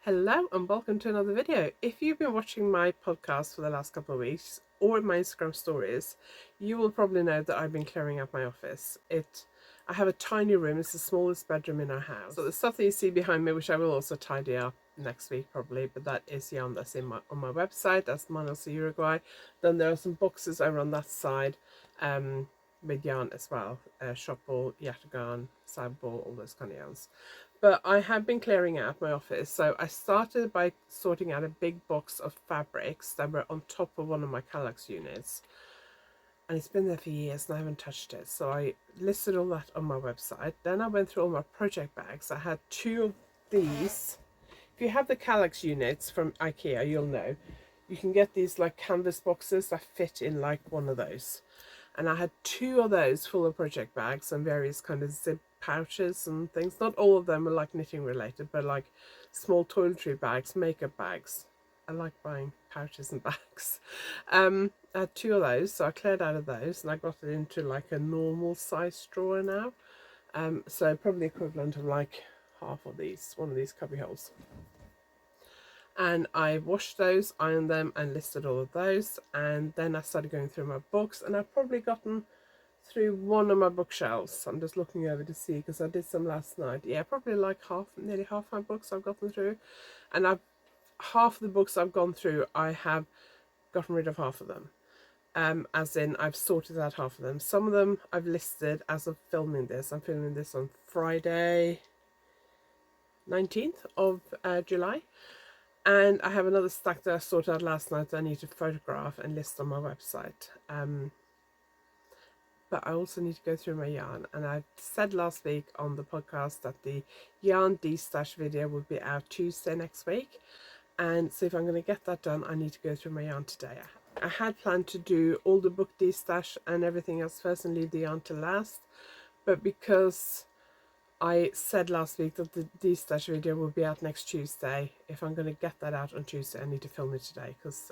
Hello and welcome to another video. If you've been watching my podcast for the last couple of weeks or my Instagram stories, you will probably know that I've been clearing out my office. I have a tiny room, it's the smallest bedroom in our house. So the stuff that you see behind me, which I will also tidy up next week probably, but that is yarn that's on my website, that's Manos Uruguay. Then there are some boxes over on that side with yarn as well, shop ball, yatagan, side ball, all those kind of yarns. But I have been clearing out my office, so I started by sorting out a big box of fabrics that were on top of one of my Kallax units, and it's been there for years and I haven't touched it, so I listed all that on my website. Then I went through all my project bags. I had two of these. If you have the Kallax units from IKEA, you'll know you can get these like canvas boxes that fit in like one of those, and I had two of those full of project bags and various kind of zip pouches and things. Not all of them are like knitting related, but like small toiletry bags, makeup bags. I like buying pouches and bags. I had two of those, so I cleared out of those and I got it into like a normal size drawer now. So probably equivalent of like half of these, one of these cubby holes. And I washed those, ironed them and listed all of those, and then I started going through my books, and I've probably gotten through one of my bookshelves. I'm just looking over to see because I did some last night. Yeah, probably like nearly half my books I've gotten through, and half the books I've gone through I have gotten rid of half of them. As in I've sorted out half of them. Some of them I've listed as of filming this. I'm filming this on Friday 19th of July. And I have another stack that I sorted out last night that I need to photograph and list on my website. But I also need to go through my yarn. And I said last week on the podcast that the yarn Destash video will be out Tuesday next week. And so if I'm going to get that done, I need to go through my yarn today. I had planned to do all the book Destash and everything else first and leave the yarn to last. But because I said last week that the Destash video will be out next Tuesday, if I'm going to get that out on Tuesday, I need to film it today because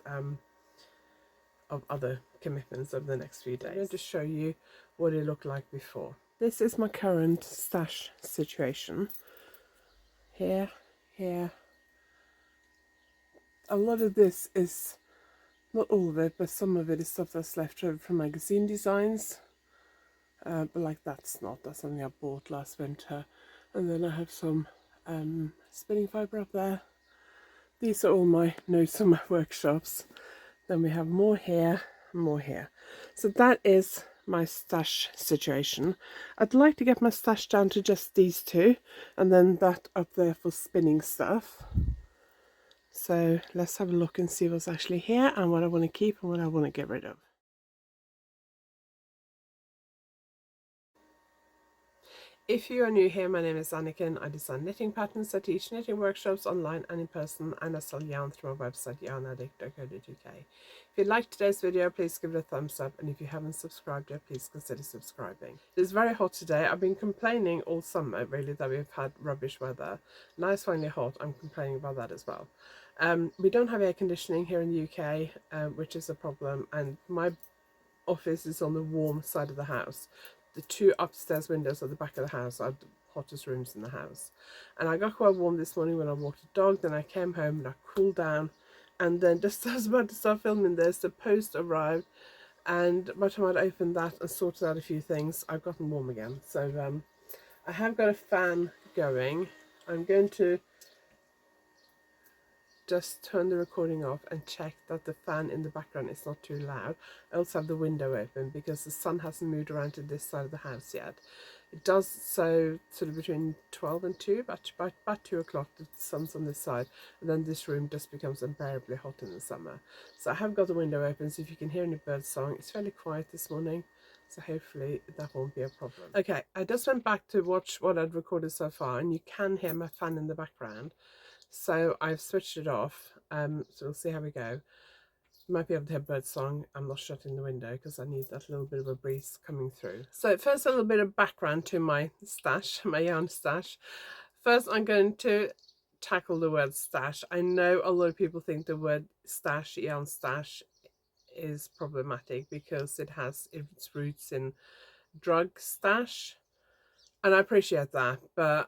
of other commitments over the next few days. I'm going to show you what it looked like before. This is my current stash situation. Here. A lot of this is, not all of it, but some of it is stuff that's left over from magazine designs. But like that's something I bought last winter. And then I have some spinning fibre up there. These are all my notes on my workshops. Then we have more here, more here. So that is my stash situation. I'd like to get my stash down to just these two, and then that up there for spinning stuff. So let's have a look and see what's actually here and what I want to keep and what I want to get rid of. If you are new here, my name is Anniken. I design knitting patterns. I teach knitting workshops online and in person, and I sell yarn through my website YarnAddict.co.uk. If you liked today's video, please give it a thumbs up, and if you haven't subscribed yet, please consider subscribing. It's very hot today. I've been complaining all summer really that we've had rubbish weather. Now it's finally hot. I'm complaining about that as well. We don't have air conditioning here in the UK, which is a problem, and my office is on the warm side of the house. The two upstairs windows at the back of the house are the hottest rooms in the house. And I got quite warm this morning when I walked the dog. Then I came home and I cooled down. And then just as I was about to start filming this, the post arrived. And by the time I'd opened that and sorted out a few things, I've gotten warm again. So I have got a fan going. I'm going to just turn the recording off and check that the fan in the background is not too loud. I also have the window open because the sun hasn't moved around to this side of the house yet. It does so sort of between 12 and 2, but about 2 o'clock the sun's on this side, and then this room just becomes unbearably hot in the summer. So I have got the window open, so if you can hear any bird song, it's fairly quiet this morning, so hopefully that won't be a problem. Okay, I just went back to watch what I'd recorded so far, and you can hear my fan in the background. So I've switched it off, so we'll see how we go. You might be able to hear bird song. I'm not shutting the window because I need that little bit of a breeze coming through. So first, a little bit of background to my stash, my yarn stash. First, I'm going to tackle the word stash. I know a lot of people think the word stash, yarn stash, is problematic because it has its roots in drug stash. And I appreciate that,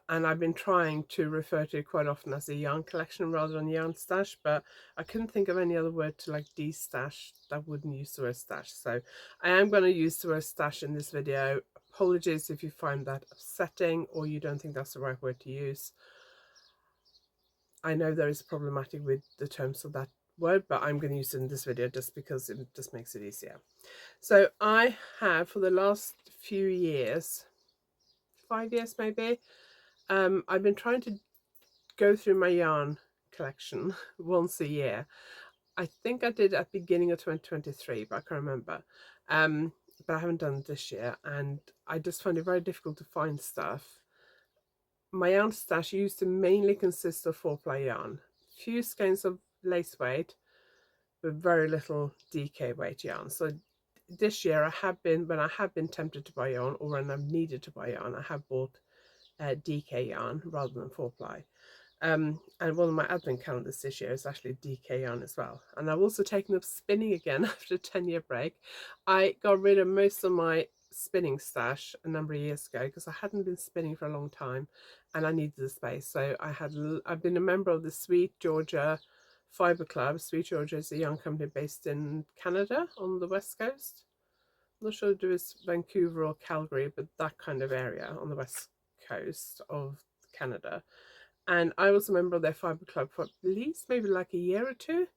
and I've been trying to refer to it quite often as a yarn collection rather than yarn stash, but I couldn't think of any other word to like de-stash that wouldn't use the word stash. So I am going to use the word stash in this video. Apologies if you find that upsetting or you don't think that's the right word to use. I know there is problematic with the terms of that word, but I'm going to use it in this video just because it just makes it easier. So I have, for the last few years, 5 years maybe, I've been trying to go through my yarn collection once a year. I think I did at the beginning of 2023, but I can't remember. But I haven't done it this year, and I just find it very difficult to find stuff. My yarn stash used to mainly consist of 4-ply yarn, few skeins of lace weight, but very little DK weight yarn. So this year when I have been tempted to buy yarn, or when I've needed to buy yarn, I have bought DK yarn rather than 4-ply. And one of my advent calendars this year is actually DK yarn as well. And I've also taken up spinning again after a 10-year break. I got rid of most of my spinning stash a number of years ago because I hadn't been spinning for a long time and I needed the space. So I've been a member of the Sweet Georgia Fibre Club. Sweet Georgia is a yarn company based in Canada on the west coast. I'm not sure if it was Vancouver or Calgary, but that kind of area on the west coast of Canada. And I was a member of their fibre club for at least maybe like a year or two.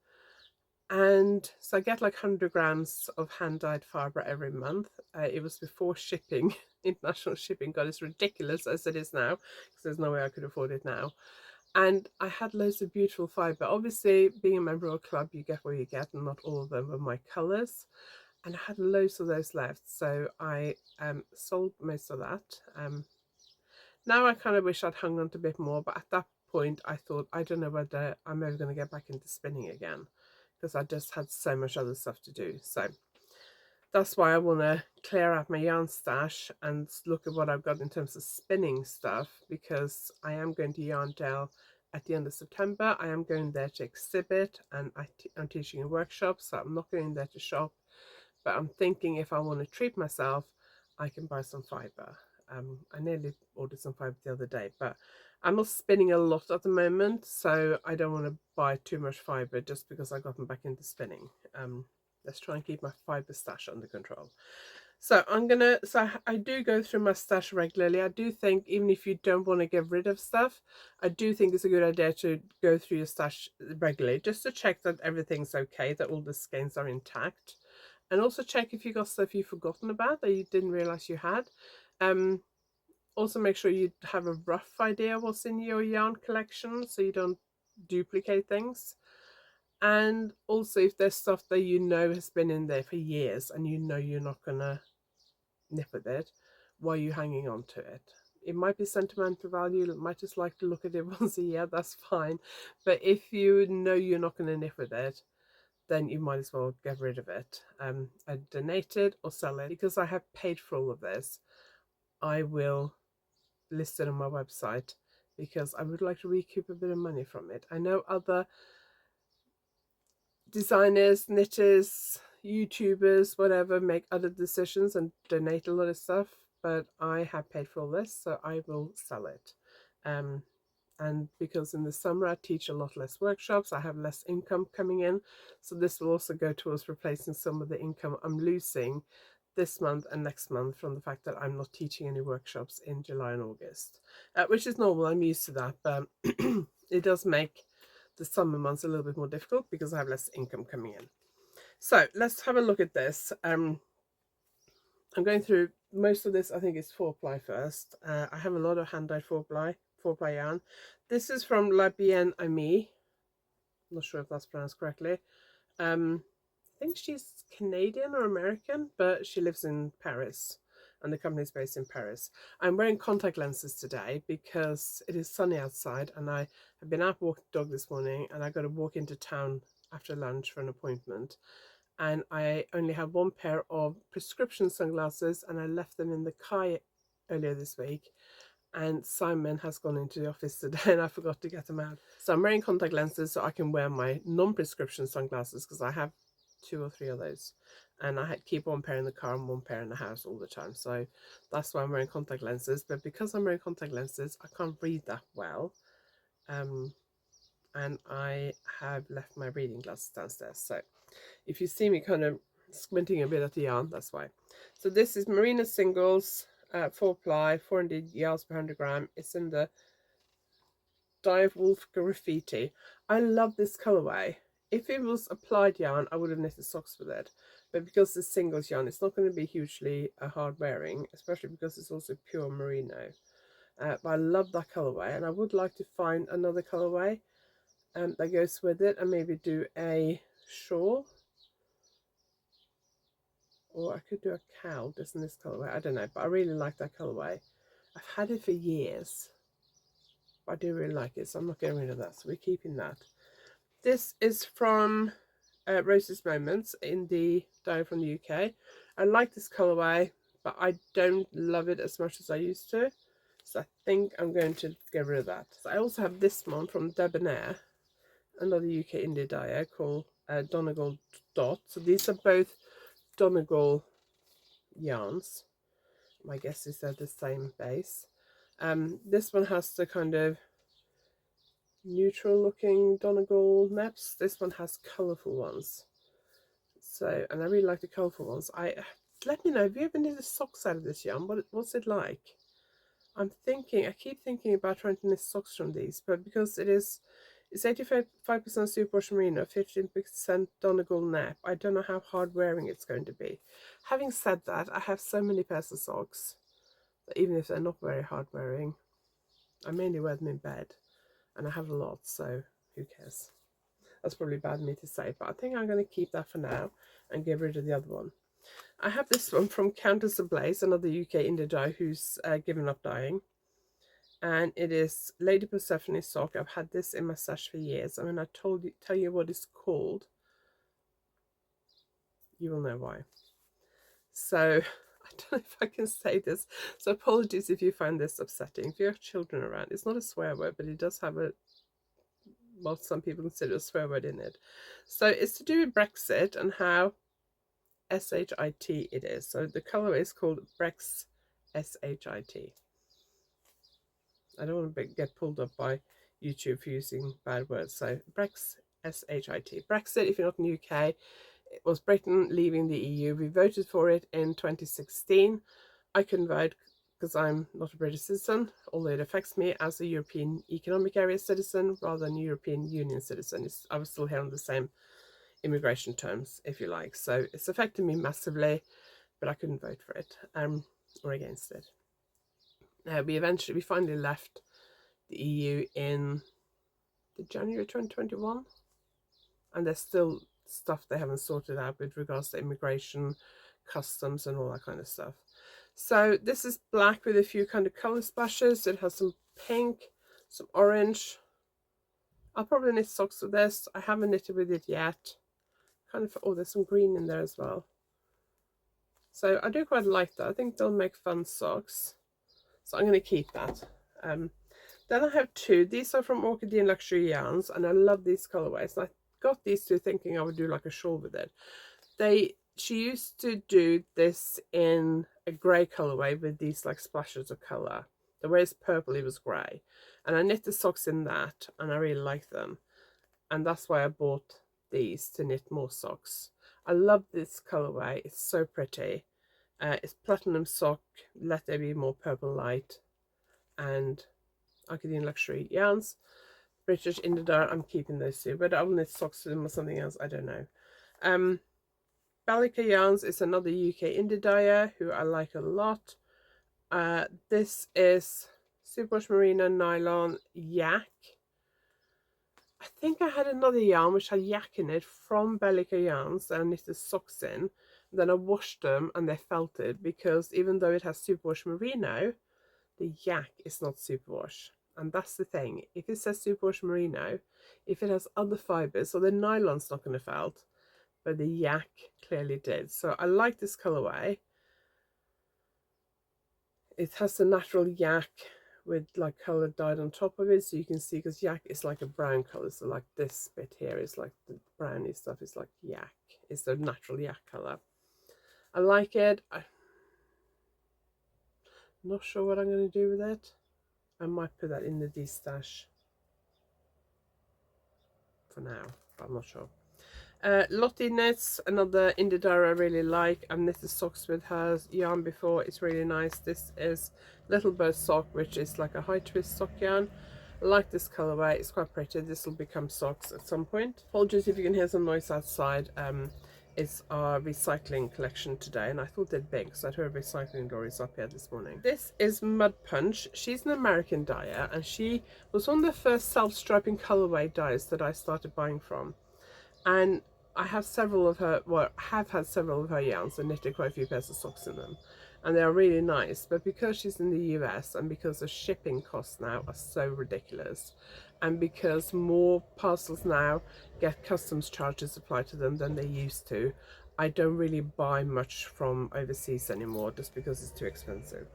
And so I get like 100 grams of hand-dyed fibre every month. It was before shipping, international shipping got as ridiculous as it is now, because there's no way I could afford it now. And I had loads of beautiful fibre. Obviously, being a member of a club, you get what you get, and not all of them were my colours. And I had loads of those left, so I sold most of that. Now I kind of wish I'd hung on to a bit more, but at that point I thought, I don't know whether I'm ever going to get back into spinning again, because I just had so much other stuff to do. So that's why I want to clear out my yarn stash and look at what I've got in terms of spinning stuff, because I am going to Yarndale at the end of September. I am going there to exhibit, and I'm teaching a workshop, so I'm not going there to shop, but I'm thinking if I want to treat myself, I can buy some fibre. I nearly ordered some fibre the other day, but I'm not spinning a lot at the moment, so I don't want to buy too much fibre just because I've gotten back into spinning. Let's try and keep my fibre stash under control. So I do go through my stash regularly. I do think even if you don't want to get rid of stuff, I do think it's a good idea to go through your stash regularly just to check that everything's okay, that all the skeins are intact. And also check if you got stuff you've forgotten about that you didn't realize you had. Also make sure you have a rough idea what's in your yarn collection so you don't duplicate things. And also if there's stuff that you know has been in there for years and you know you're not gonna nip at it, why are you hanging on to it? It might be sentimental value, you might just like to look at it once a year, that's fine. But if you know you're not going to nip with it, then you might as well get rid of it. I donate it or sell it. Because I have paid for all of this, I will list it on my website because I would like to recoup a bit of money from it. I know other designers, knitters, YouTubers, whatever, make other decisions and donate a lot of stuff, but I have paid for all this, so I will sell it. And because in the summer I teach a lot less workshops, I have less income coming in, so this will also go towards replacing some of the income I'm losing this month and next month from the fact that I'm not teaching any workshops in July and August, which is normal. I'm used to that, but it does make the summer months a little bit more difficult because I have less income coming in. So let's have a look at this. I'm going through most of this. I think it's 4-ply first. I have a lot of hand-dyed 4-ply yarn. This is from La Bien Amie. I'm not sure if that's pronounced correctly. I think she's Canadian or American, but she lives in Paris and the company is based in Paris. I'm wearing contact lenses today because it is sunny outside and I have been out walking the dog this morning and I got to walk into town after lunch for an appointment. And I only have one pair of prescription sunglasses and I left them in the car earlier this week. And Simon has gone into the office today and I forgot to get them out. So I'm wearing contact lenses so I can wear my non-prescription sunglasses because I have 2 or 3 of those, and I had to keep one pair in the car and one pair in the house all the time. So that's why I'm wearing contact lenses. But because I'm wearing contact lenses, I can't read that well, and I have left my reading glasses downstairs. So if you see me kind of squinting a bit at the yarn, that's why. So this is Merino Singles, 4 ply, 400 yards per 100 gram. It's in the Dive Wolf Graffiti. I love this colorway. If it was applied yarn, I would have knitted socks with it. But because it's singles yarn, it's not going to be hugely hard wearing, especially because it's also pure merino. But I love that colorway, and I would like to find another colorway that goes with it, and maybe do a shawl. Or I could do a cowl just in this colorway. I don't know, but I really like that colorway. I've had it for years. I do really like it, so I'm not getting rid of that. So we're keeping that. This is from Rose's Moments in the Diary from the UK. I like this colorway, but I don't love it as much as I used to. So I think I'm going to get rid of that. So I also have this one from Debonair, another UK indie dyer called Donegal Dot. So these are both Donegal yarns. My guess is they're the same base. This one has the kind of neutral looking Donegal neps. This one has colourful ones. So, and I really like the colourful ones. Let me know, have you ever knitted socks out of this yarn? What's it like? I keep thinking about trying to knit socks from these, but because it's 85% superwash merino, 15% Donegal nep, I don't know how hard wearing it's going to be. Having said that, I have so many pairs of socks that even if they're not very hard wearing, I mainly wear them in bed, and I have a lot, so who cares? That's probably bad of me to say, but I think I'm going to keep that for now and get rid of the other one. I have this one from Countess Ablaze, another UK indie dye who's given up dyeing. And it is Lady Persephone sock. I've had this in my stash for years. And when I tell you what it's called, you will know why. So I don't know if I can say this. So apologies if you find this upsetting. If you have children around, it's not a swear word, but it does have what some people consider a swear word in it. So it's to do with Brexit and how SHIT it is. So the colour is called Brex SHIT. I don't want to get pulled up by YouTube for using bad words. So Brex SHIT. Brexit, if you're not in the UK, it was Britain leaving the EU. We voted for it in 2016. I couldn't vote because I'm not a British citizen, although it affects me as a European Economic Area citizen rather than European Union citizen. I was still here on the same immigration terms, if you like. So it's affected me massively, but I couldn't vote for it or against it. We finally left the EU in January 2021, and there's still stuff they haven't sorted out with regards to immigration, customs, and all that kind of stuff. So this is black with a few kind of color splashes. It has some pink, some orange. I'll probably knit socks with this. I haven't knitted with it yet. There's some green in there as well. So I do quite like that. I think they'll make fun socks. So I'm going to keep that. Then I have two. These are from Orchidean Luxury Yarns, and I love these colorways. I got these two thinking I would do like a shawl with it. She used to do this in a grey colorway with these like splashes of color. The way it's purple, it was grey. And I knit the socks in that, and I really like them. And that's why I bought these to knit more socks. I love this colorway. It's so pretty. It's platinum sock, Let There Be More Purple Light, and Orchidean Luxury Yarns. British Indie Dye, I'm keeping those two. Whether I will knit socks to them or something else, I don't know. Balika Yarns is another UK indie dyer who I like a lot. This is Superwash Merino Nylon Yak. I think I had another yarn which had yak in it from Balika Yarns that I knitted socks in. Then I washed them and they felted, because even though it has Superwash Merino, the yak is not superwash. And that's the thing. If it says superwash merino, if it has other fibres, so the nylon's not going to felt, but the yak clearly did. So I like this colorway. It has the natural yak with like colour dyed on top of it, so you can see, because yak is like a brown colour, so like this bit here is like the browny stuff is like yak, it's the natural yak colour. I like it. I'm not sure what I'm going to do with it. I might put that in the Destash for now, but I'm not sure. Lottie knits, another indie dyer I really like. I've knitted socks with her yarn before, it's really nice. This is Little Bird sock, which is like a high twist sock yarn. I like this colorway, it's quite pretty. This will become socks at some point. Apologies if you can hear some noise outside. It's our recycling collection today, and I thought they'd big, so I'd heard recycling lorries up here this morning. This is Mud Punch. She's an American dyer, and she was one of the first self-striping colorway dyers that I started buying from. And I have several of her, well, have had several of her yarns and knitted quite a few pairs of socks in them. And they are really nice, but because she's in the US and because the shipping costs now are so ridiculous, and because more parcels now get customs charges applied to them than they used to, I don't really buy much from overseas anymore just because it's too expensive.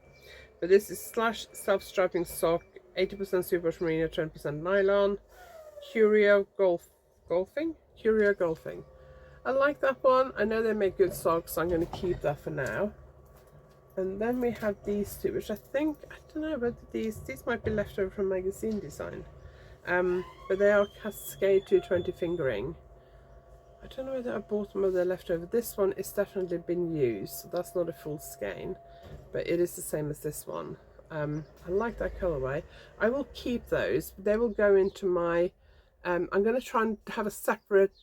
But this is Slash self-striping sock, 80% superwash merino, 20% nylon, Curio Golfing? Curio Golfing. I like that one. I know they make good socks, so I'm going to keep that for now. And then we have these two, which I think, I don't know whether these might be left over from magazine design. But they are Cascade 220 fingering. I don't know whether I bought them or they're left over. This one is definitely been used, so that's not a full skein, but it is the same as this one. I like that colorway. I will keep those. They will go into my, I'm going to try and have a separate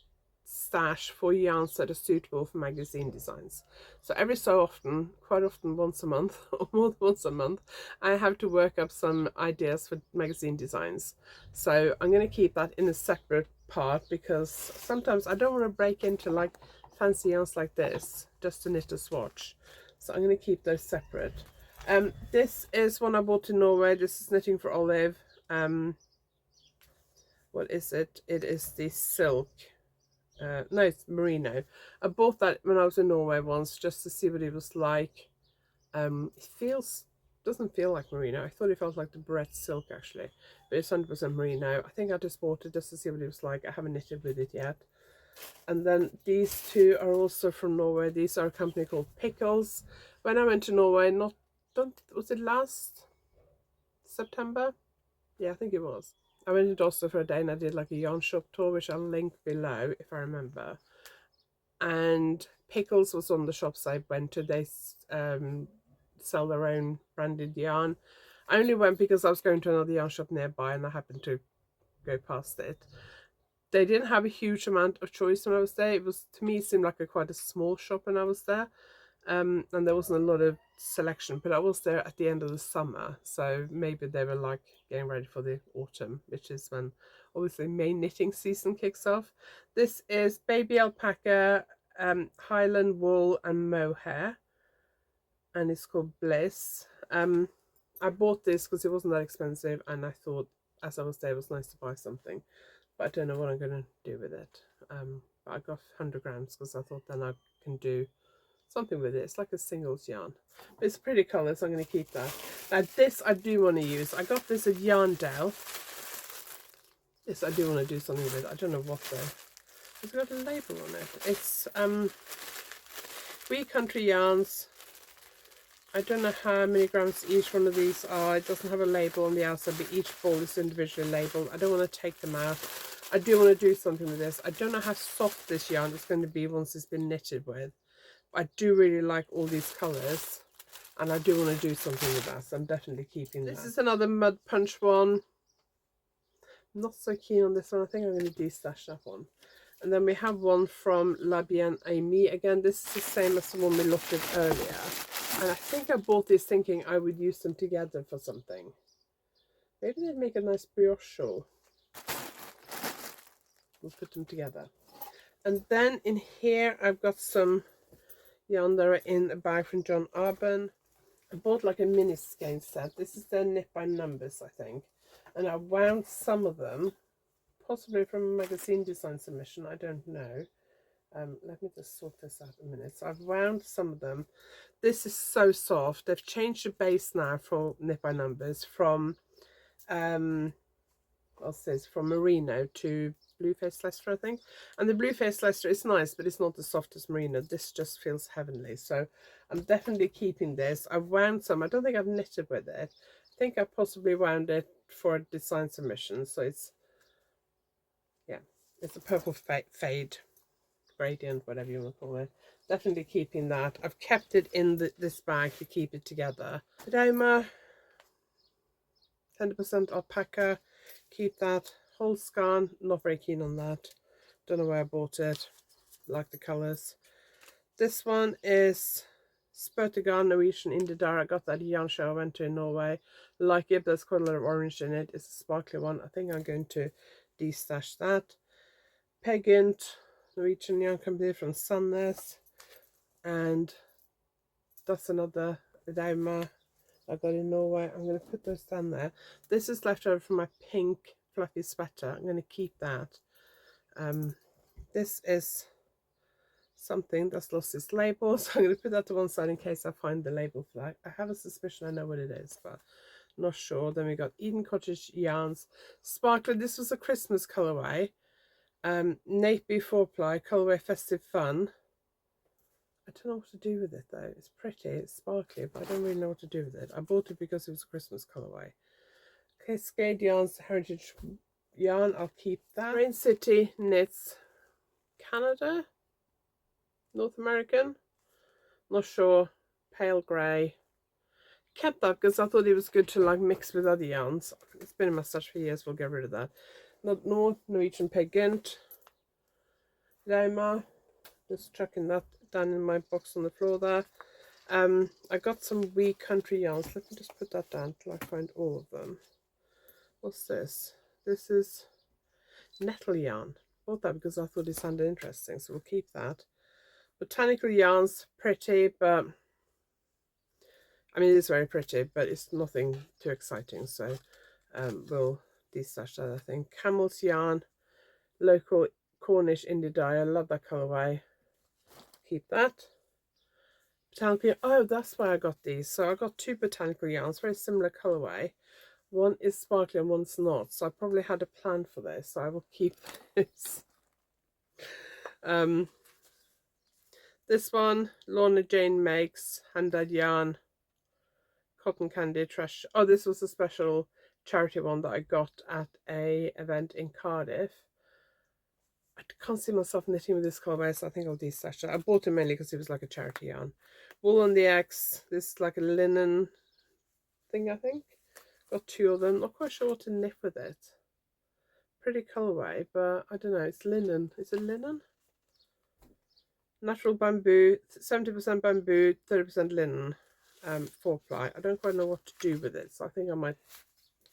stash for yarns that are suitable for magazine designs. So every so often, quite often once a month or more than once a month, I have to work up some ideas for magazine designs. So I'm going to keep that in a separate part, because sometimes I don't want to break into like fancy yarns like this just to knit a swatch. So I'm going to keep those separate. This is one I bought in Norway. This is Knitting for Olive. What is it? It is the silk. No, it's merino. I bought that when I was in Norway once just to see what it was like. It doesn't feel like merino. I thought it felt like the Brett silk actually, but it's 100% merino. I think I just bought it just to see what it was like. I haven't knitted with it yet. And then these two are also from Norway. These are a company called Pickles. When I went to Norway, was it last September? Yeah, I think it was. I went to Oslo for a day and I did like a yarn shop tour, which I'll link below if I remember. And Pickles was on the shops I went to. They sell their own branded yarn. I only went because I was going to another yarn shop nearby and I happened to go past it. They didn't have a huge amount of choice when I was there. It was, to me, it seemed like quite a small shop when I was there. And there wasn't a lot of selection, but I was there at the end of the summer, so maybe they were like getting ready for the autumn, which is when obviously May knitting season kicks off. This is Baby Alpaca, Highland Wool and Mohair, and it's called Bliss. I bought this because it wasn't that expensive, and I thought as I was there it was nice to buy something, but I don't know what I'm going to do with it. But I got 100 grams because I thought then I can do something with it. It's like a singles yarn, but it's a pretty colour, so I'm going to keep that. Now this I do want to use. I got this at Yarndale. This I do want to do something with. I don't know what though. It's got a label on it. It's Wee Country Yarns. I don't know how many grams each one of these are. It doesn't have a label on the outside, but each ball is individually labelled. I don't want to take them out. I do want to do something with this. I don't know how soft this yarn is going to be once it's been knitted with. I do really like all these colours, and I do want to do something with that, so I'm definitely keeping that. This is another Mud Punch one. I'm not so keen on this one. I think I'm going to destash that one. And then we have one from La Bien Aimée. Again, this is the same as the one we looked at earlier. And I think I bought these thinking I would use them together for something. Maybe they'd make a nice brioche shawl. We'll put them together. And then in here I've got some yarn that are in a bag from John Arbon. I bought like a mini skein set. This is their knit by numbers, I think. And I wound some of them, possibly from a magazine design submission, I don't know. Let me just sort this out a minute. So I've wound some of them. This is so soft. They've changed the base now for Knit by Numbers from what's this, from merino to blue faced Leicester, I think. And the blue faced Leicester is nice, but it's not the softest merino. This just feels heavenly. So I'm definitely keeping this. I've wound some. I don't think I've knitted with it. I think I possibly wound it for a design submission. So it's, yeah, it's a purple fade gradient, whatever you want to call it. Definitely keeping that. I've kept it in this bag to keep it together. Doma, 100% alpaca, keep that. Whole scarn, not very keen on that. Don't know where I bought it. Like the colours. This one is Spurtigarn Norwegian Indidar. I got that at a yarn show I went to in Norway. Like it, there's quite a lot of orange in it. It's a sparkly one. I think I'm going to destash that. Pegint, Norwegian yarn company from Sandnes. And that's another Dauma I got in Norway. I'm going to put those down there. This is left over from my pink fluffy sweater. I'm going to keep that. This is something that's lost its label, so I'm going to put that to one side in case I find the label for that. I have a suspicion I know what it is, but not sure. Then we got Eden Cottage Yarns Sparkler. This was a Christmas colourway. Nappy 4-ply colourway Festive Fun. I don't know what to do with it though. It's pretty, it's sparkly, but I don't really know what to do with it. I bought it because it was a Christmas colourway. Cascade Yarns Heritage Yarn, I'll keep that. Rain City Knits Canada, North American, not sure. Pale grey. Kept that because I thought it was good to like mix with other yarns. It's been in my stash for years, we'll get rid of that. North Norwegian Pegint Dauma, just chucking that down in my box on the floor there. I got some wee country yarns. Let me just put that down till I find all of them. What's this? This is nettle yarn. Bought that because I thought it sounded interesting, so we'll keep that. Botanical yarns, pretty, but I mean it is very pretty, but it's nothing too exciting, so we'll destash that, I think. Camel's yarn, local Cornish indie dye. I love that colourway. Keep that. Botanical, oh, that's why I got these. So I got two botanical yarns, very similar colourway. One is sparkly and one's not, so I probably had a plan for this, so I will keep this. This one, Lorna Jane makes hand-dyed yarn, cotton candy trash. Oh, this was a special charity one that I got at a event in Cardiff. I can't see myself knitting with this colourway, so I think I'll destash it. I bought it mainly because it was like a charity yarn. Wool on the X. This is like a linen thing, I think. Got two of them. Not quite sure what to knit with it. Pretty colourway, but I don't know. It's linen. Is it linen? Natural bamboo. 70% bamboo, 30% linen. 4-ply. I don't quite know what to do with it, so I think I might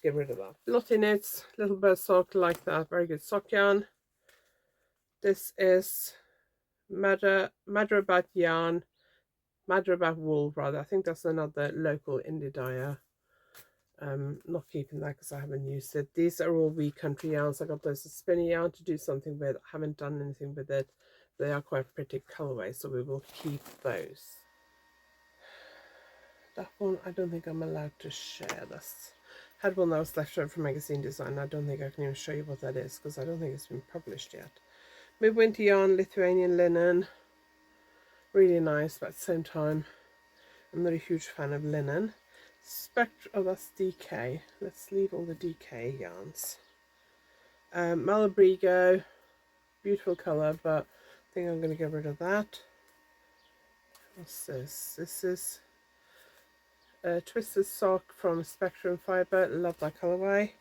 get rid of that. Lottie knits. Little bird sock like that. Very good sock yarn. This is Madrabat yarn. Madrabat wool, rather. I think that's another local indie dyer. Not keeping that because I haven't used it. These are all wee country yarns. I got those as spinny yarn to do something with. I haven't done anything with it. They are quite pretty colourway, so we will keep those. That one I don't think I'm allowed to share. That's had one that was left over from Magazine Design. I don't think I can even show you what that is because I don't think it's been published yet. Midwinter yarn, Lithuanian linen. Really nice, but at the same time I'm not a huge fan of linen. Oh, that's DK. Let's leave all the DK yarns. Malabrigo, beautiful colour, but I think I'm going to get rid of that. What's this? This is a Twisted Sock from Spectrum Fibre. Love that colourway.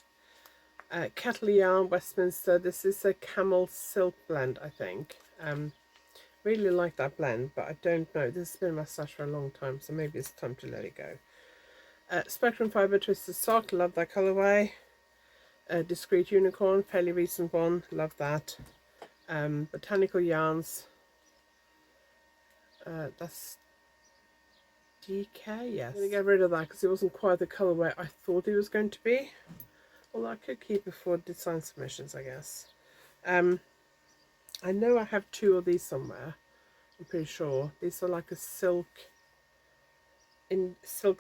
Kettle yarn, Westminster. This is a camel silk blend, I think. Really like that blend, but I don't know. This has been in my stash for a long time, so maybe it's time to let it go. Spectrum Fibre Twisted Sock, love that colourway. Discreet Unicorn, fairly recent one, love that. Botanical Yarns, that's DK, yes. I'm going to get rid of that because it wasn't quite the colourway I thought it was going to be. Although I could keep it for design submissions, I guess. I know I have 2 of these somewhere. I'm pretty sure. These are like a silk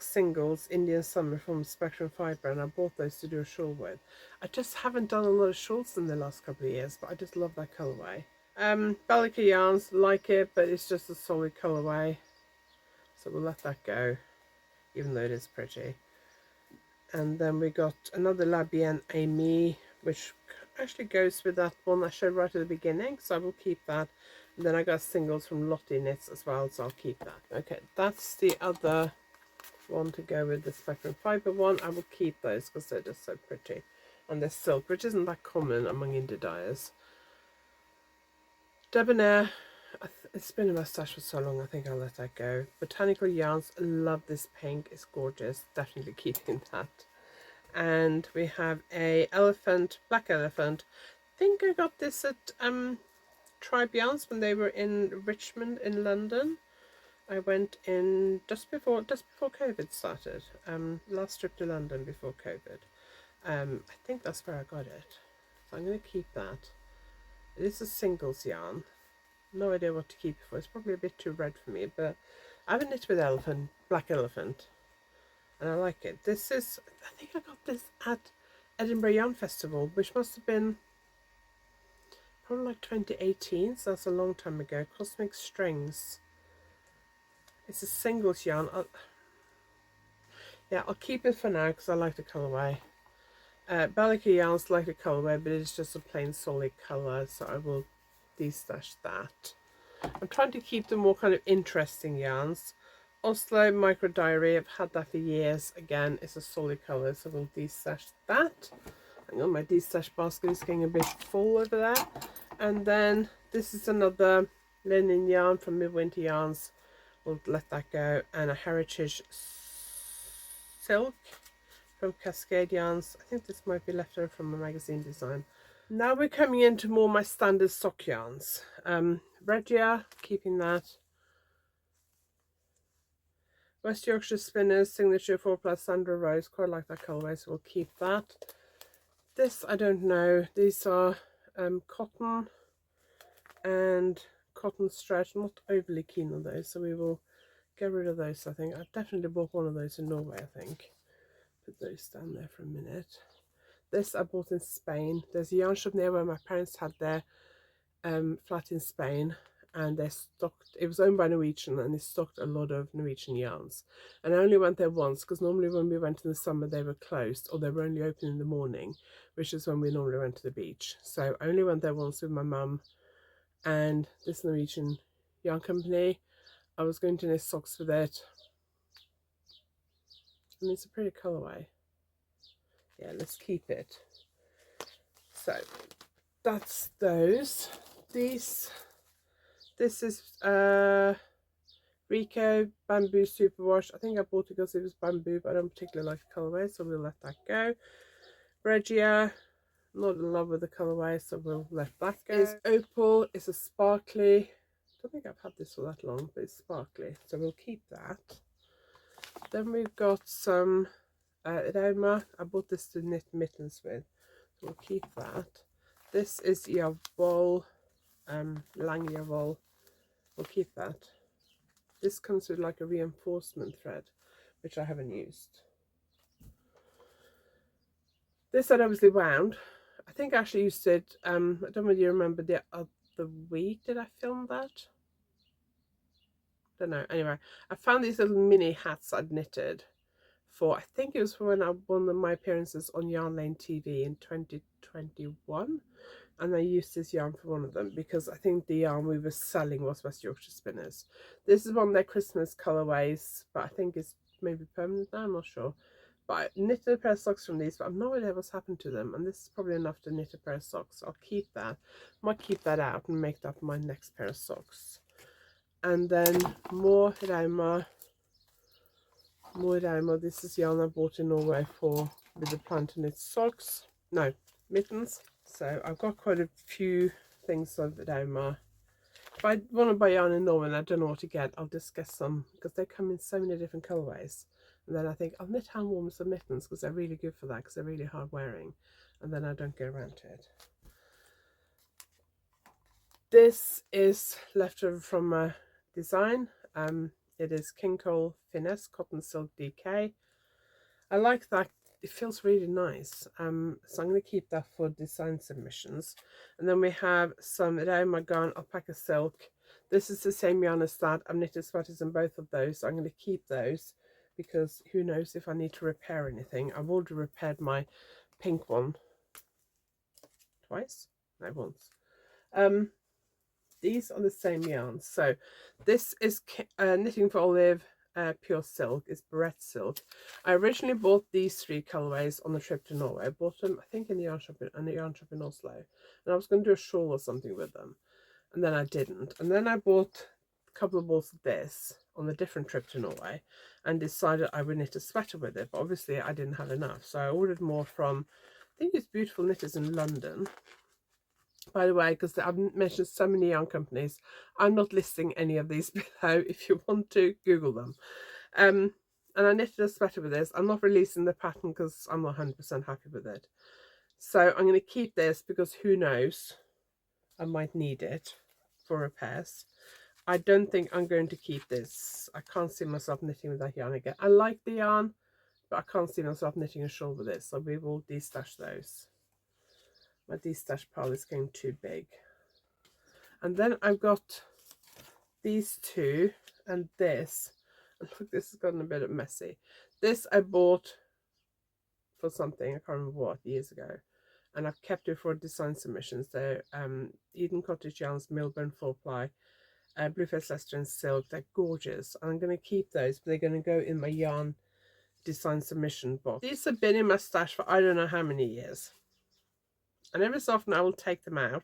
singles Indian Summer from Spectrum Fibre, and I bought those to do a shawl with. I just haven't done a lot of shawls in the last couple of years, but I just love that colourway. Balika yarns, like it, but it's just a solid colourway, so we'll let that go, even though it is pretty. And then we got another La Bien Aimée, which actually goes with that one I showed right at the beginning, so I will keep that. And then I got singles from Lottie Knits as well, so I'll keep that. Okay, that's the other one to go with the Spectrum Fibre one. I will keep those because they're just so pretty. And they're silk, which isn't that common among indie dyers. Debonair, it's been in my stash for so long, I think I'll let that go. Botanical Yarns, love this pink, it's gorgeous, definitely keeping that. And we have a elephant, black elephant. I think I got this at Tribe Yarns when they were in Richmond in London. I went in just before COVID started. Last trip to London before COVID. I think that's where I got it. So I'm going to keep that. It is a singles yarn. No idea what to keep it for. It's probably a bit too red for me, but I have a knit with elephant, black elephant, and I like it. This is, I think I got this at Edinburgh Yarn Festival, which must have been probably like 2018, so that's a long time ago. Cosmic Strings. It's a singles yarn. I'll keep it for now because I like the colourway. Balika yarns like the colourway, but it's just a plain solid colour, so I will destash that. I'm trying to keep the more kind of interesting yarns. Oslo Micro Diary, I've had that for years. Again, it's a solid colour, so we'll destash that. Hang on, my destash basket is getting a bit full over there. And then this is another linen yarn from Midwinter Yarns. We'll let that go. And a Heritage Silk from Cascade Yarns. I think this might be left over from a magazine design. Now we're coming into more my standard sock yarns. Regia, keeping that. West Yorkshire Spinners Signature 4+ Sandra Rose, quite like that colourway, so we'll keep that. This I don't know. These are cotton and cotton stretch. I'm not overly keen on those, so we will get rid of those. I think I've definitely bought one of those in Norway. I think. Put those down there for a minute. This I bought in Spain. There's a yarn shop near where my parents had their flat in Spain, and they stocked, it was owned by Norwegian, and they stocked a lot of Norwegian yarns. And I only went there once because normally when we went in the summer they were closed, or they were only open in the morning, which is when we normally went to the beach. So I only went there once with my mum and this Norwegian yarn company. I was going to knit socks with it. I mean, it's a pretty colourway. Yeah, let's keep it. So that's those. This is Rico Bamboo Superwash. I think I bought it because it was bamboo, but I don't particularly like the colourway, so we'll let that go. Regia, not in love with the colourway, so we'll let that go. It's Opal. It's a sparkly. I don't think I've had this for that long, but it's sparkly, so we'll keep that. Then we've got some Rauma. I bought this to knit mittens with, so we'll keep that. This is Javol, Lang Javol. We'll keep that. This comes with like a reinforcement thread, which I haven't used. This I'd obviously wound. I think I actually used it, I don't know whether you remember the other week, did I film that? Don't know. Anyway, I found these little mini hats I'd knitted for, I think it was for when I won my appearances on Yarn Lane TV in 2021. And I used this yarn for one of them because I think the yarn we were selling was West Yorkshire Spinners. This is one of their Christmas colourways, but I think it's maybe permanent now, I'm not sure. But I knitted a pair of socks from these, but I've no idea what's happened to them. And this is probably enough to knit a pair of socks. I'll keep that. I might keep that out and make that my next pair of socks. And then more Rauma. More Rauma. This is yarn I bought in Norway for with the plan to knit socks. No, mittens. So I've got quite a few things of Rauma. If I want to buy yarn in Norway and I don't know what to get, I'll just get some because they come in so many different colourways. And then I think I'll knit hand warmers and mittens because they're really good for that because they're really hard wearing. And then I don't get around to it. This is leftover from a design. It is King Cole Finesse Cotton Silk DK. I like that. It feels really nice. So I'm going to keep that for design submissions. And then we have some Magan Alpaca Silk. This is the same yarn as that. I've knitted sweaters in both of those, so I'm going to keep those because who knows if I need to repair anything. I've already repaired my pink one twice? No, once. These are the same yarns. So this is Knitting for Olive Pure Silk. It's barrette silk. I originally bought these 3 colorways on the trip to Norway. I bought them, I think, in the yarn shop in Oslo. And I was going to do a shawl or something with them. And then I didn't. And then I bought a couple of balls of this on a different trip to Norway and decided I would knit a sweater with it. But obviously I didn't have enough. So I ordered more from, I think it's Beautiful Knitters in London. By the way, because I've mentioned so many yarn companies, I'm not listing any of these below. If you want to, Google them. And I knitted a sweater with this. I'm not releasing the pattern because I'm not 100% happy with it. So I'm going to keep this because who knows, I might need it for repairs. I don't think I'm going to keep this. I can't see myself knitting with that yarn again. I like the yarn, but I can't see myself knitting a shawl with this. So we will destash those. My destash pile is getting too big. And then I've got these 2 and this. And look, this has gotten a bit messy. This I bought for something, I can't remember what, years ago. And I've kept it for design submissions. They're Eden Cottage Yarns, Milburn 4-ply, Blueface Leicester and Silk. They're gorgeous. And I'm going to keep those, but they're going to go in my yarn design submission box. These have been in my stash for I don't know how many years. And every so often I will take them out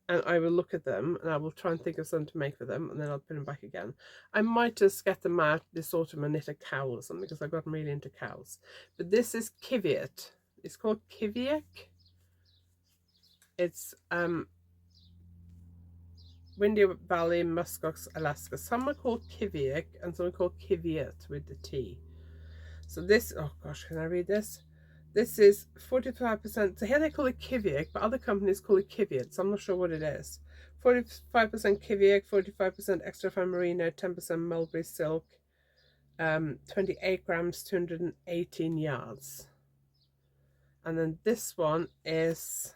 and I will look at them and I will try and think of something to make with them and then I'll put them back again. I might just get them out this autumn and knit a cowl or something because I've gotten really into cowls. But this is Kiviet. It's called Kiviek. It's Windy Valley, Muskox, Alaska. Some are called Kiviek and some are called Kiviet with the T. So this, oh gosh, can I read this? This is 45%. So here they call it Kiviek, but other companies call it Kiviet, so I'm not sure what it is. 45% Kiviek, 45% extra fine merino, 10% mulberry silk, 28 grams, 218 yards. And then this one is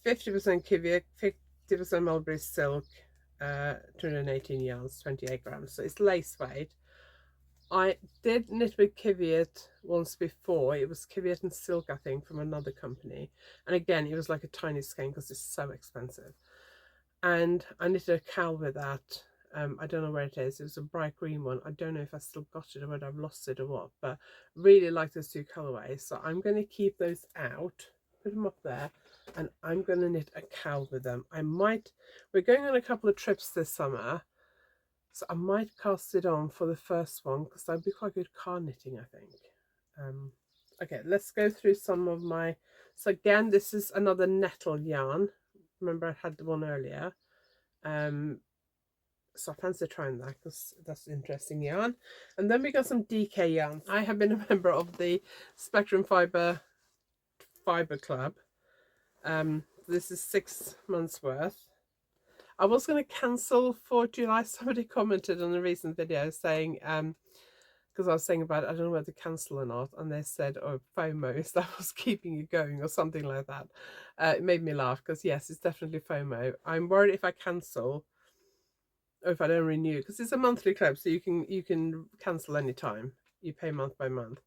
50% Kiviek, 50% mulberry silk, 218 yards, 28 grams. So it's lace weight. I did knit with Kiviet once before. It was Kiviet and Silk, I think, from another company. And again, it was like a tiny skein because it's so expensive. And I knitted a cowl with that. I don't know where it is. It was a bright green one. I don't know if I still got it or whether I've lost it or what. But really like those 2 colorways. So I'm going to keep those out. Put them up there. And I'm going to knit a cowl with them. We're going on a couple of trips this summer. So I might cast it on for the first one because that'd be quite good car knitting, I think. Okay, let's go through some of my... So again, this is another nettle yarn. Remember I had the one earlier. So I fancy trying that because that's interesting yarn. And then we got some DK yarn. I have been a member of the Spectrum Fibre Club. This is 6 months worth. I was going to cancel for July. Somebody commented on a recent video saying, because I was saying about it, I don't know whether to cancel or not, and they said, oh, FOMO, is that what's keeping you going or something like that. It made me laugh because yes, it's definitely FOMO. I'm worried if I cancel or if I don't renew, because it's a monthly club, so you can cancel anytime. You pay month by month.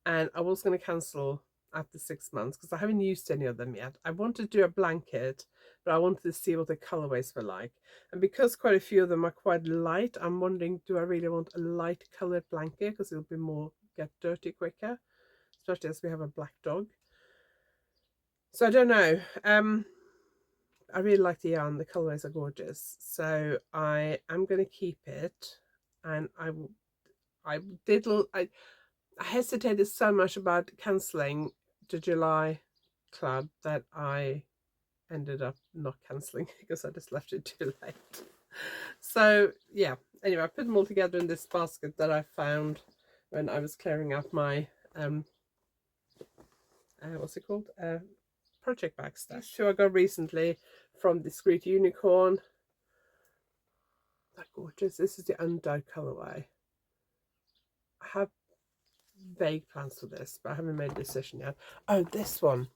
And I was going to cancel after 6 months because I haven't used any of them yet. I wanted to do a blanket, but I wanted to see what the colorways were like. And because quite a few of them are quite light, I'm wondering, do I really want a light colored blanket because it'll be more get dirty quicker, especially as we have a black dog. So I don't know. I really like the yarn. The colorways are gorgeous. So I am going to keep it, and I hesitated so much about cancelling the July club that I ended up not cancelling because I just left it too late. So yeah, anyway, I put them all together in this basket that I found when I was clearing out my what's it called, project bag stash. These two I got recently from Discreet Unicorn. They're gorgeous. This is the undyed colourway. I have vague plans for this, but I haven't made a decision yet. Oh, this one.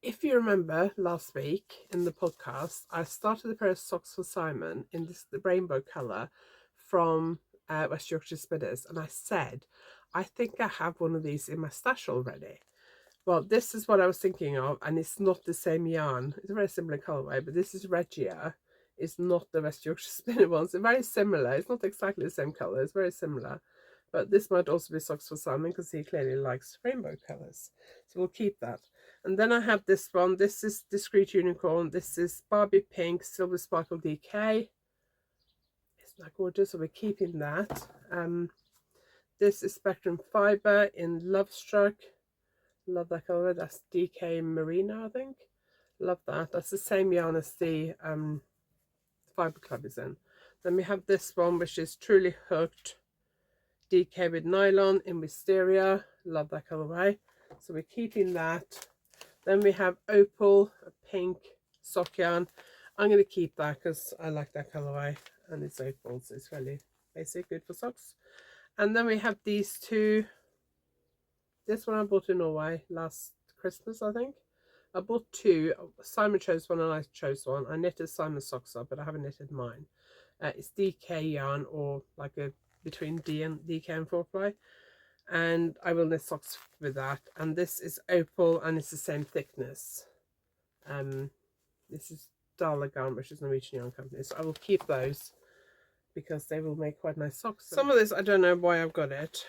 If you remember last week in the podcast, I started a pair of socks for Simon in the rainbow colour from West Yorkshire Spinners, and I said, I think I have one of these in my stash already. Well, this is what I was thinking of, and it's not the same yarn. It's a very similar colourway, but this is Regia. It's not the West Yorkshire Spinner ones. They're very similar. It's not exactly the same colour. It's very similar. But this might also be socks for Simon because he clearly likes rainbow colours. So we'll keep that. And then I have this one. This is Discreet Unicorn. This is Barbie Pink Silver Sparkle DK. Isn't that gorgeous? So we're keeping that. This is Spectrum Fibre in Love Struck. Love that colour. That's DK Marina, I think. Love that. That's the same yarn as the Fibre Club is in. Then we have this one, which is Truly Hooked DK with nylon in Wisteria. Love that colourway. So we're keeping that. Then we have Opal, a pink sock yarn. I'm going to keep that because I like that colourway and it's opal, so it's really basic, good for socks. And then we have these two. This one I bought in Norway last Christmas, I think. I bought two. Simon chose one and I chose one. I knitted Simon's socks up, but I haven't knitted mine. It's DK yarn, or like a between DK and 4-ply. And I will knit socks with that. And this is opal and it's the same thickness. This is Dalagarn, which is a Norwegian yarn company. So I will keep those because they will make quite nice socks. Some of this, I don't know why I've got it.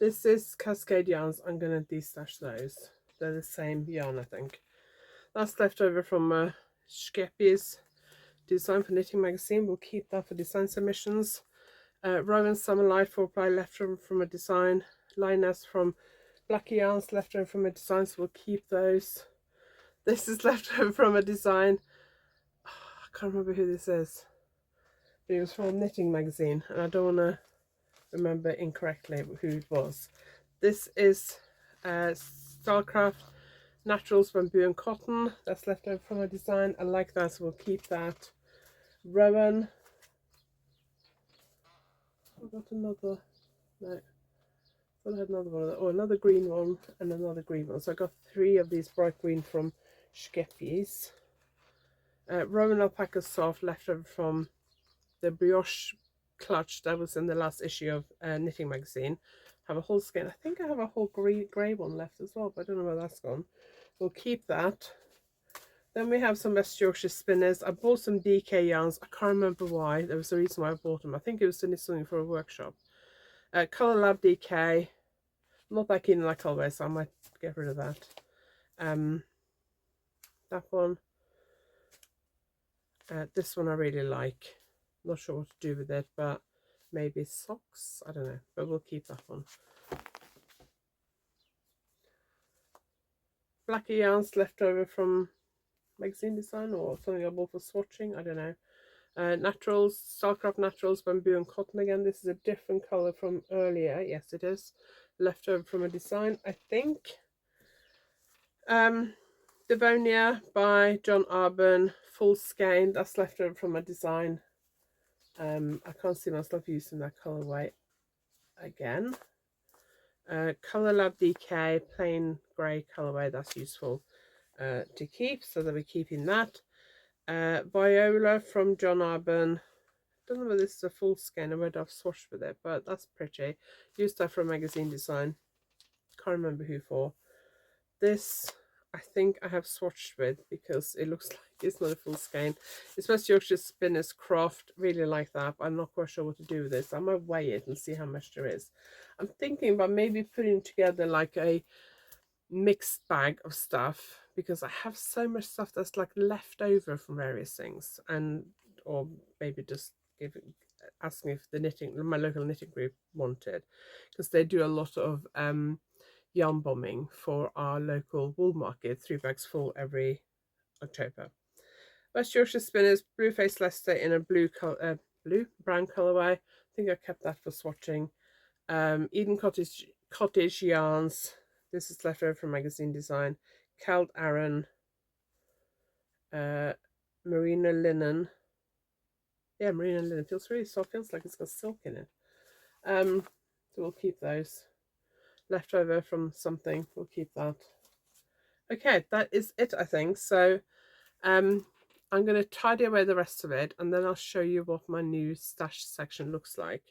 This is Cascade yarns. I'm going to destash those. They're the same yarn, I think. That's left over from Skeppi's Design for Knitting magazine. We'll keep that for design submissions. Rowan Summer Light 4-ply left over from a design. Lioness from Blackie Yarns left over from a design, so we'll keep those. This is left over from a design. Oh, I can't remember who this is. But it was from a knitting magazine, and I don't want to remember incorrectly who it was. This is Starcraft Naturals Bamboo and Cotton. That's left over from a design. I like that, so we'll keep that. Rowan. I got another. No. I thought I had another one. Oh, another green one and another green one. So I got 3 of these bright green from Skeppi's. Rowan Alpaca Soft left over from the brioche clutch that was in the last issue of Knitting magazine. Have a whole skein. I think I have a whole grey one left as well, but I don't know where that's gone. We'll keep that. Then we have some West Yorkshire Spinners. I bought some DK yarns. I can't remember why. There was a reason why I bought them. I think it was to knit something for a workshop. Colour Lab DK. I'm not that keen on that colourway, so I might get rid of that. That one. This one I really like. Not sure what to do with it, but maybe socks. I don't know, but we'll keep that one. Blackie yarns left over from magazine design or something I bought for swatching. I don't know. Naturals, Starcraft Naturals, Bamboo and Cotton again. This is a different colour from earlier. Yes, it is. Left over from a design, I think. Devonia by John Arben, full skein. That's left over from a design. I can't see myself using that colourway again. Colour Lab DK, plain grey colourway. That's useful to keep, so that we're keeping that. Viola from John Arben. Don't know whether this is a full skein or whether I've swatched with it, but that's pretty. Used that for a magazine design. Can't remember who for. This I think I have swatched with because it looks like it's not a full skein. It's West Yorkshire Spinners Craft. Really like that, but I'm not quite sure what to do with this. I might weigh it and see how much there is. I'm thinking about maybe putting together like a mixed bag of stuff, because I have so much stuff that's like left over from various things, and or maybe just asking if my local knitting group wanted, because they do a lot of yarn bombing for our local wool market, 3 bags full every October. West Yorkshire Spinners, Blue Face Leicester in a brown colourway. I think I kept that for swatching. Eden Cottage Yarns. This is leftover from Magazine Design. Cald Aran, merino linen. Yeah, merino linen feels really soft. Feels like it's got silk in it. So we'll keep those. Leftover from something. We'll keep that. Okay, that is it, I think. So I'm going to tidy away the rest of it, and then I'll show you what my new stash section looks like.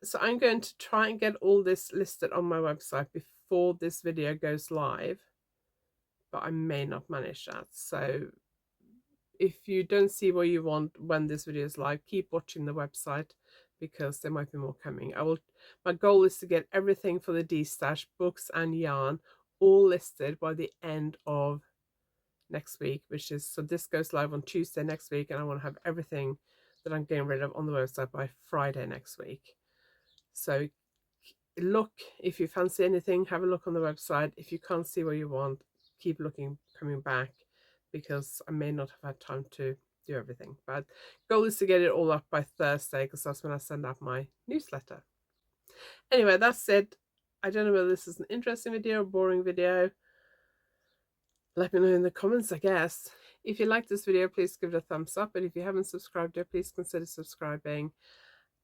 So I'm going to try and get all this listed on my website before this video goes live, but I may not manage that. So if you don't see what you want when this video is live, keep watching the website because there might be more coming. My goal is to get everything for the Destash books and yarn all listed by the end of next week, which is, so this goes live on Tuesday next week, and I want to have everything that I'm getting rid of on the website by Friday next week. So look, if you fancy anything, have a look on the website. If you can't see what you want, keep looking, coming back, because I may not have had time to do everything. But goal is to get it all up by Thursday, because that's when I send out my newsletter. Anyway, that's it. I don't know whether this is an interesting video or boring video. Let me know in the comments, I guess. If you like this video, please give it a thumbs up. And if you haven't subscribed yet, please consider subscribing.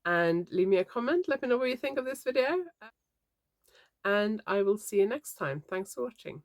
And leave me a comment. Let me know what you think of this video. And I will see you next time. Thanks for watching.